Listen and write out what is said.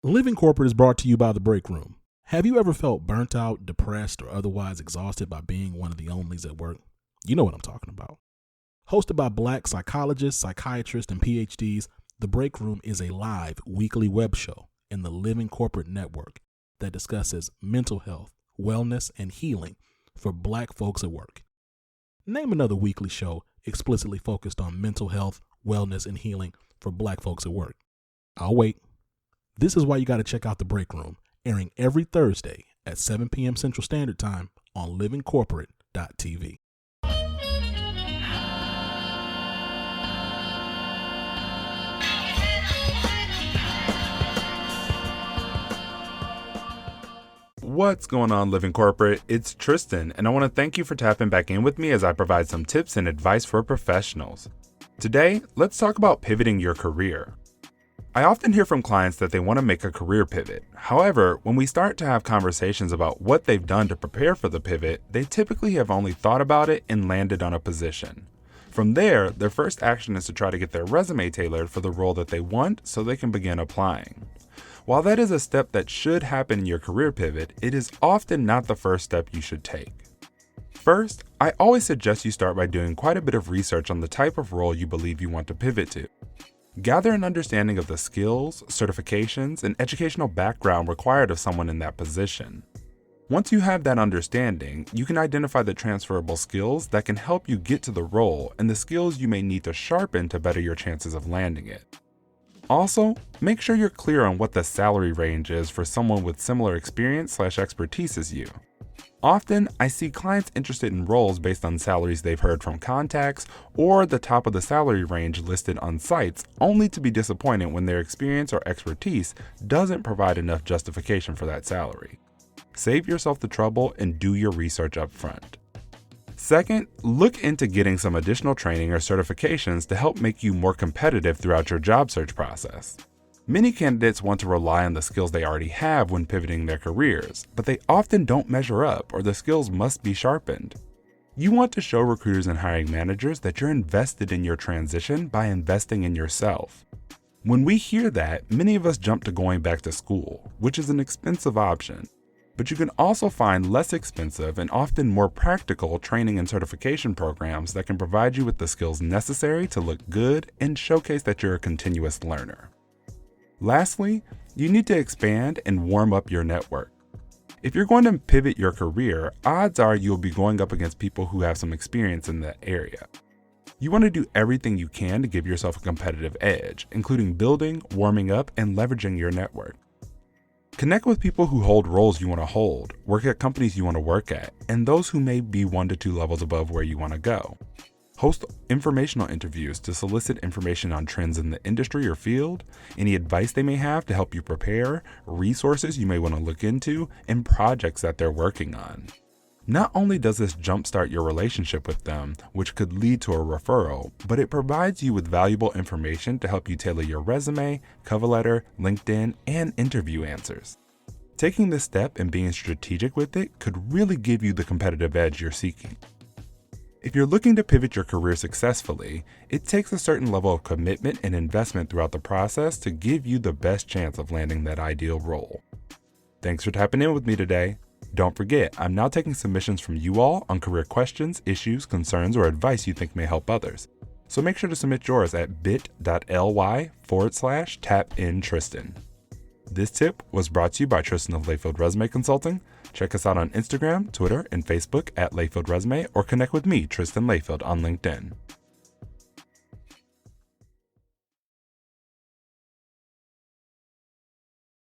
Living Corporate is brought to you by The Break Room. Have you ever felt burnt out, depressed, or otherwise exhausted by being one of the onlys at work? You know what I'm talking about. Hosted by Black psychologists, psychiatrists, and PhDs, The Break Room is a live weekly web show in the Living Corporate network that discusses mental health, wellness, and healing for Black folks at work. Name another weekly show explicitly focused on mental health, wellness, and healing for Black folks at work. I'll wait. This is why you got to check out The Break Room, airing every Thursday at 7 p.m. Central Standard Time on livingcorporate.tv. What's going on, Living Corporate? It's Tristan, and I want to thank you for tapping back in with me as I provide some tips and advice for professionals. Today, let's talk about pivoting your career. I often hear from clients that they want to make a career pivot. However, when we start to have conversations about what they've done to prepare for the pivot, they typically have only thought about it and landed on a position. From there, their first action is to try to get their resume tailored for the role that they want so they can begin applying. While that is a step that should happen in your career pivot, it is often not the first step you should take. First, I always suggest you start by doing quite a bit of research on the type of role you believe you want to pivot to. Gather an understanding of the skills, certifications, and educational background required of someone in that position. Once you have that understanding, you can identify the transferable skills that can help you get to the role and the skills you may need to sharpen to better your chances of landing it. Also, make sure you're clear on what the salary range is for someone with similar experience/expertise as you. Often, I see clients interested in roles based on salaries they've heard from contacts or the top of the salary range listed on sites, only to be disappointed when their experience or expertise doesn't provide enough justification for that salary. Save yourself the trouble and do your research up front. Second, look into getting some additional training or certifications to help make you more competitive throughout your job search process. Many candidates want to rely on the skills they already have when pivoting their careers, but they often don't measure up or the skills must be sharpened. You want to show recruiters and hiring managers that you're invested in your transition by investing in yourself. When we hear that, many of us jump to going back to school, which is an expensive option. But you can also find less expensive and often more practical training and certification programs that can provide you with the skills necessary to look good and showcase that you're a continuous learner. Lastly, you need to expand and warm up your network. If you're going to pivot your career, odds are you'll be going up against people who have some experience in that area. You want to do everything you can to give yourself a competitive edge, including building, warming up, and leveraging your network. Connect with people who hold roles you want to hold, work at companies you want to work at, and those who may be 1 to 2 levels above where you want to go. Host informational interviews to solicit information on trends in the industry or field, any advice they may have to help you prepare, resources you may want to look into, and projects that they're working on. Not only does this jumpstart your relationship with them, which could lead to a referral, but it provides you with valuable information to help you tailor your resume, cover letter, LinkedIn, and interview answers. Taking this step and being strategic with it could really give you the competitive edge you're seeking. If you're looking to pivot your career successfully, it takes a certain level of commitment and investment throughout the process to give you the best chance of landing that ideal role. Thanks for tapping in with me today. Don't forget, I'm now taking submissions from you all on career questions, issues, concerns, or advice you think may help others. So make sure to submit yours at bit.ly/tapintristan. This tip was brought to you by Tristan of Layfield Resume Consulting. Check us out on Instagram, Twitter, and Facebook at Layfield Resume, or connect with me, Tristan Layfield, on LinkedIn.